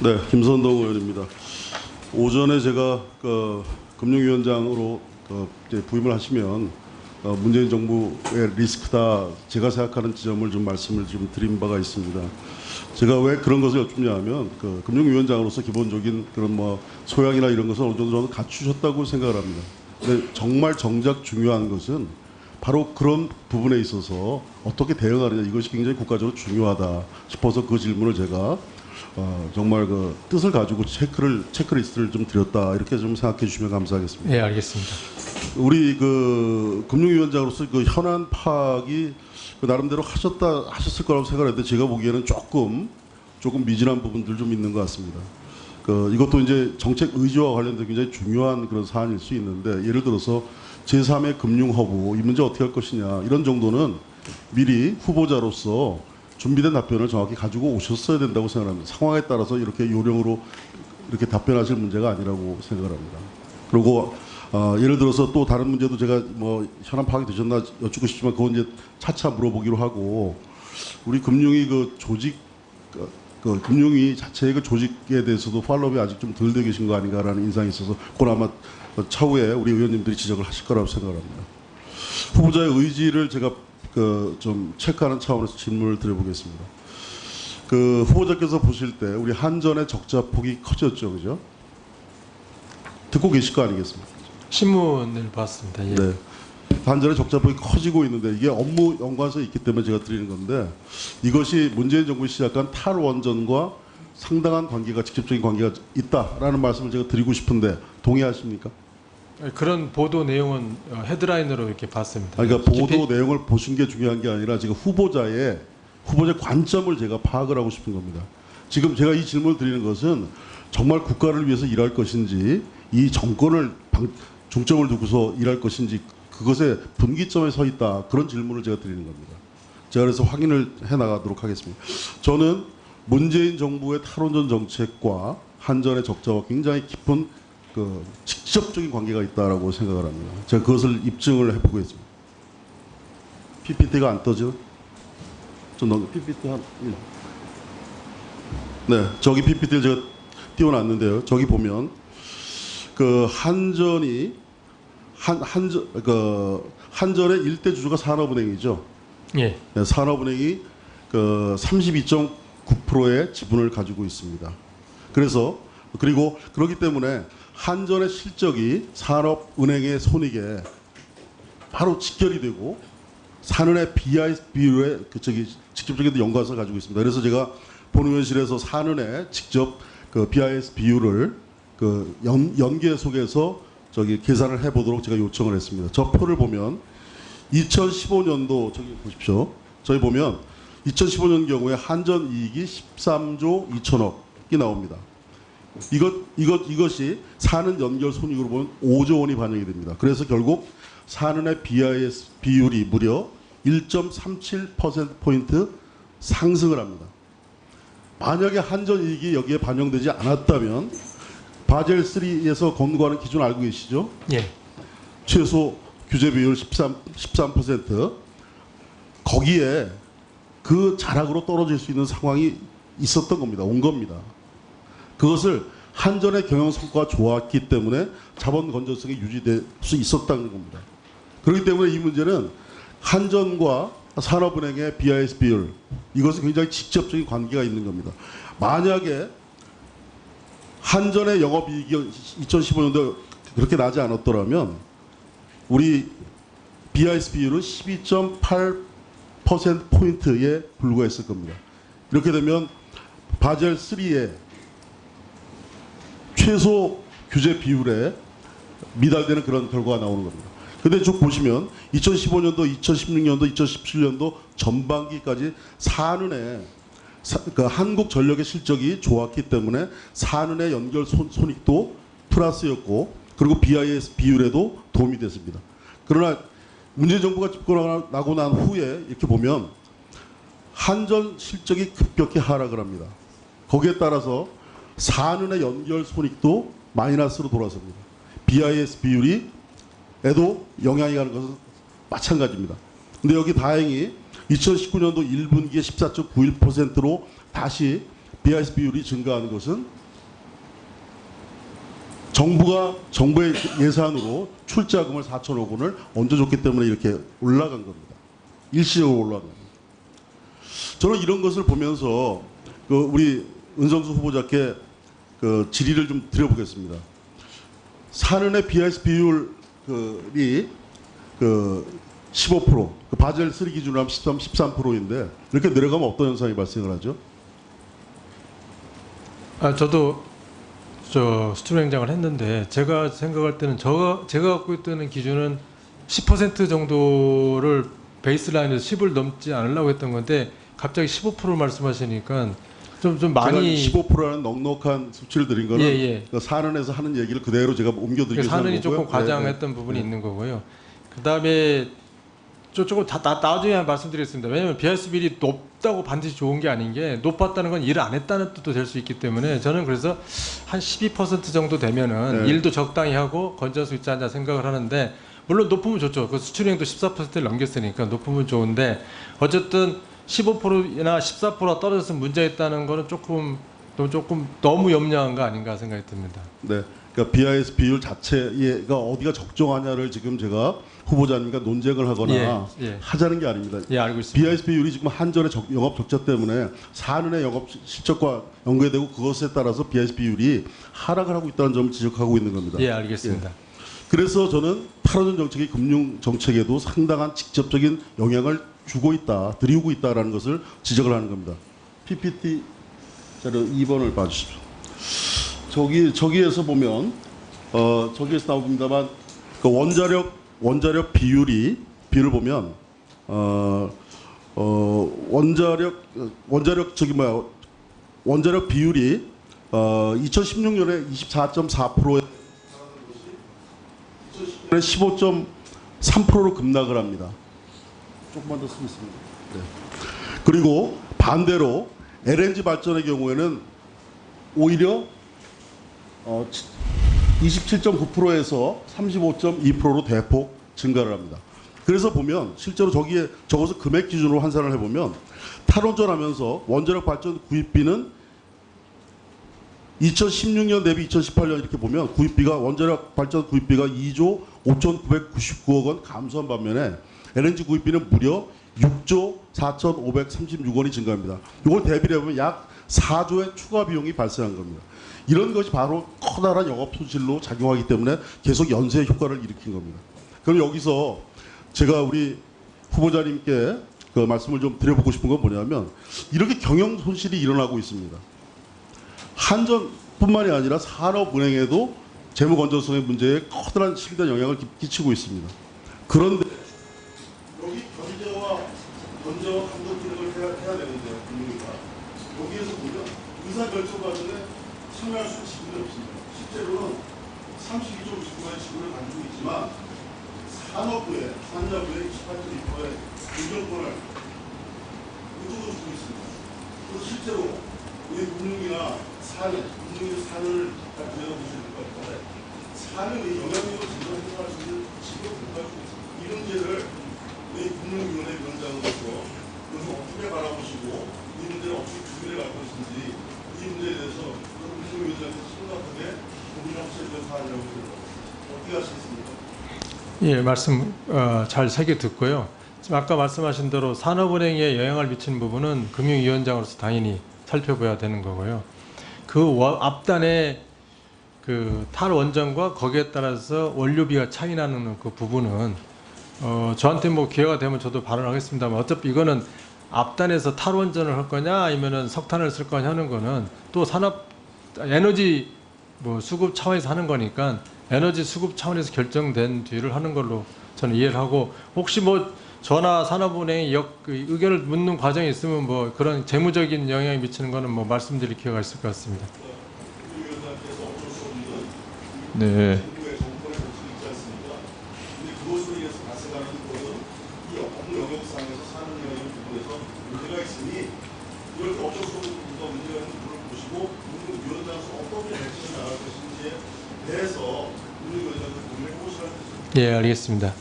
네, 김선동 의원입니다. 오전에 제가 금융위원장으로 이제 부임을 하시면 문재인 정부의 리스크다 제가 생각하는 지점을 좀 말씀을 좀 드린 바가 있습니다. 제가 왜 그런 것을 여쭙냐면 금융위원장으로서 기본적인 그런 뭐 소양이나 이런 것은 어느 정도 저는 갖추셨다고 생각을 합니다. 근데 정말 정작 중요한 것은 바로 그런 부분에 있어서 어떻게 대응하느냐, 이것이 굉장히 국가적으로 중요하다 싶어서 그 질문을 제가 정말 그 뜻을 가지고 체크리스트를 좀 드렸다, 이렇게 좀 생각해 주시면 감사하겠습니다. 네, 알겠습니다. 우리 그 금융위원장으로서 그 현안 파악이 나름대로 하셨을 거라고 생각했는데 제가 보기에는 조금 미진한 부분들 좀 있는 것 같습니다. 이것도 이제 정책 의지와 관련된 굉장히 중요한 그런 사안일 수 있는데, 예를 들어서 제3의 금융허브 이 문제 어떻게 할 것이냐, 이런 정도는 미리 후보자로서 준비된 답변을 정확히 가지고 오셨어야 된다고 생각합니다. 상황에 따라서 이렇게 요령으로 이렇게 답변하실 문제가 아니라고 생각을 합니다. 그리고 예를 들어서 또 다른 문제도 제가 뭐 현안 파악이 되셨나 여쭙고 싶지만 그건 이제 차차 물어보기로 하고, 우리 금융위 그 조직 금융위 자체의 그 조직에 대해서도 팔로우업이 아직 좀 덜 되어 계신 거 아닌가라는 인상이 있어서 그건 아마 차후에 우리 의원님들이 지적을 하실 거라고 생각을 합니다. 후보자의 의지를 제가 좀 체크하는 차원에서 질문을 드려보겠습니다. 후보자께서 보실 때 우리 한전의 적자폭이 커졌죠, 그죠? 듣고 계실 거 아니겠습니까? 신문을 봤습니다. 예. 네. 한전의 적자폭이 커지고 있는데 이게 업무 연관성이 있기 때문에 제가 드리는 건데, 이것이 문재인 정부가 시작한 탈원전과 상당한 관계가, 직접적인 관계가 있다라는 말씀을 제가 드리고 싶은데 동의하십니까? 그런 보도 내용은 헤드라인으로 이렇게 봤습니다. 그러니까 보도 내용을 보신 게 중요한 게 아니라 지금 후보자의 관점을 제가 파악을 하고 싶은 겁니다. 지금 제가 이 질문을 드리는 것은 정말 국가를 위해서 일할 것인지, 이 정권을 중점을 두고서 일할 것인지, 그것의 분기점에 서 있다, 그런 질문을 제가 드리는 겁니다. 제가 그래서 확인을 해나가도록 하겠습니다. 저는 문재인 정부의 탈원전 정책과 한전의 적자와 굉장히 깊은 직접적인 관계가 있다라고 생각을 합니다. 제가 그것을 입증을 해보겠습니다. PPT가 안 떠져? 좀 넘겨. PPT 한 1. 네, 저기 PPT를 제가 띄워놨는데요. 저기 보면 한전의 일대 주주가 산업은행이죠. 예. 네, 산업은행이 32.9%의 지분을 가지고 있습니다. 그리고 그렇기 때문에 한전의 실적이 산업은행의 손익에 바로 직결이 되고 산은의 BIS 비율에 직접적인 연관성을 가지고 있습니다. 그래서 제가 본의원실에서 산은의 직접 BIS 비율을 연계 속에서 계산을 해보도록 제가 요청을 했습니다. 저 표를 보면 2015년도 저기 보십시오. 저희 보면 2015년 경우에 한전 이익이 13조 2천억이 나옵니다. 이것이 산은 연결 손익으로 보면 5조 원이 반영이 됩니다. 그래서 결국 산은의 BIS 비율이 무려 1.37%포인트 상승을 합니다. 만약에 한전 이익이 여기에 반영되지 않았다면 바젤 3에서 권고하는 기준 알고 계시죠? 예. 최소 규제 비율 13%, 거기에 그 자락으로 떨어질 수 있는 상황이 있었던 겁니다. 온 겁니다. 그것을 한전의 경영 성과가 좋았기 때문에 자본 건전성이 유지될 수 있었다는 겁니다. 그렇기 때문에 이 문제는 한전과 산업은행의 BIS 비율, 이것은 굉장히 직접적인 관계가 있는 겁니다. 만약에 한전의 영업이익이 2015년도에 그렇게 나지 않았더라면 우리 BIS 비율은 12.8%포인트에 불과했을 겁니다. 이렇게 되면 바젤 3의 최소 규제 비율에 미달되는 그런 결과가 나오는 겁니다. 근데 쭉 보시면 2015년도, 2016년도, 2017년도 전반기까지 산은의 한국전력의 실적이 좋았기 때문에 산은의 연결 손익도 플러스였고, 그리고 BIS 비율에도 도움이 됐습니다. 그러나 문재인 정부가 집권하고 난 후에 이렇게 보면 한전 실적이 급격히 하락을 합니다. 거기에 따라서 산은의 연결 손익도 마이너스로 돌아섭니다. BIS 비율이 에도 영향이 가는 것은 마찬가지입니다. 근데 여기 다행히 2019년도 1분기에 14.91%로 다시 BIS 비율이 증가하는 것은 정부의 예산으로 출자금을 4천억 원을 얹어줬기 때문에 이렇게 올라간 겁니다. 일시적으로 올라간 겁니다. 저는 이런 것을 보면서 우리 은성수 후보자께 질의를 좀 드려보겠습니다. 사년의 BIS 비율이 15%, 바젤 3 기준으로 하면 13%인데 이렇게 내려가면 어떤 현상이 발생을 하죠? 저도 수출 행장을 했는데 제가 생각할 때는 제가 갖고 있던 기준은 10% 정도를 베이스라인에서 10을 넘지 않으려고 했던 건데 갑자기 15% 말씀하시니까 좀 많이 제가 15%라는 넉넉한 수치를 드린 거는 예. 사안에서 하는 얘기를 그대로 제가 옮겨드리기 위해서 사안이 하는 거고요. 조금 과장했던 부분이 있는 거고요. 그다음에 조금 나중에 말씀드리겠습니다. 왜냐하면 BIS 비율이 높다고 반드시 좋은 게 아닌 게 높았다는 건 일을 안 했다는 뜻도 될 수 있기 때문에 저는 그래서 한 12% 정도 되면은 일도 적당히 하고 건전할 수 있지 않냐 생각을 하는데 물론 높으면 좋죠. 그 수출액도 14%를 넘겼으니까 높으면 좋은데 어쨌든 15%나 14%가 떨어져서 문제 있다는 거는 조금 너무 염려한 거 아닌가 생각이 듭니다. 네. 그러니까 BIS 비율 자체가 어디가 적정하냐를 지금 제가 후보자님과 논쟁을 하거나 하자는 게 아닙니다. 예, 알고 있습니다. BIS 비율이 지금 한전의 영업 적자 때문에 4년의 영업 실적과 연계되고 그것에 따라서 BIS 비율이 하락을 하고 있다는 점을 지적하고 있는 겁니다. 예, 알겠습니다. 그래서 저는 8호전 정책이 금융 정책에도 상당한 직접적인 영향을 드리우고 있다라는 것을 지적을 하는 겁니다. PPT 자료 2번을 봐주십시오. 저기에서 보면 저기에서 나옵니다만 그 원자력 비율을 보면 원자력 비율이 2016년에 24.4%에 2010년에 15.3%로 급락을 합니다. 조금만 더 쓰겠습니다. 네. 그리고 반대로 LNG 발전의 경우에는 오히려 27.9%에서 35.2%로 대폭 증가를 합니다. 그래서 보면 실제로 저것을 금액 기준으로 환산을 해보면 탈원전하면서 원자력 발전 구입비는 2016년 대비 2018년 이렇게 보면 원자력 발전 구입비가 2조 5,999억 원 감소한 반면에 LNG 구입비는 무려 6조 4,536원이 증가합니다. 이걸 대비를 해보면 약 4조의 추가 비용이 발생한 겁니다. 이런 것이 바로 커다란 영업 손실로 작용하기 때문에 계속 연쇄 효과를 일으킨 겁니다. 그럼 여기서 제가 우리 후보자님께 그 말씀을 좀 드려보고 싶은 건 뭐냐면 이렇게 경영 손실이 일어나고 있습니다. 한전뿐만이 아니라 산업은행에도 재무 건전성의 문제에 커다란 실질적인 영향을 끼치고 있습니다. 그런데 여기 견제와 감독 기능을 해야 되는데요, 금융위가. 여기에서 보면 의사결정 과정에 참여할 수 있는 지분이 없습니다. 실제로는 32.59%의 지분을 가지고 있지만 산업부의 28.2%의 공정권을 무조건 주고 있습니다. 그래서 실제로 우리 금융이나 금융의 산을 잘 들여다보셔야 될 것 같은데 산의 영향력을 제대로 행사할 수 있는 지분을 가지고 있습니다. 이 문제를 우리 금융위원회 위원장으로서 그것을 어떻게 바라보시고 이 문제를 어떻게 준비해 갈 것인지 이 문제에 대해서 금융위원장께서 심각하게 고민을 하셔야 될 사안이라고 생각합니다. 어떻게 하시겠습니까? 예, 말씀 잘 새겨 듣고요. 지금 아까 말씀하신 대로 산업은행에 영향을 미치는 부분은 금융위원장으로서 당연히 살펴봐야 되는 거고요. 그 앞단에 그 탈원전과 거기에 따라서 원료비가 차이 나는 그 부분은 저한테 뭐 기회가 되면 저도 발언하겠습니다만 어차피 이거는 앞단에서 탈원전을 할 거냐 아니면은 석탄을 쓸 거냐 하는 거는 또 에너지 뭐 수급 차원에서 하는 거니까 에너지 수급 차원에서 결정된 뒤를 하는 걸로 저는 이해를 하고 혹시 뭐 저나 산업은행이 의견을 묻는 과정이 있으면 뭐 그런 재무적인 영향이 미치는 거는 뭐 말씀드릴 기회가 있을 것 같습니다. 네. 예, 알겠습니다.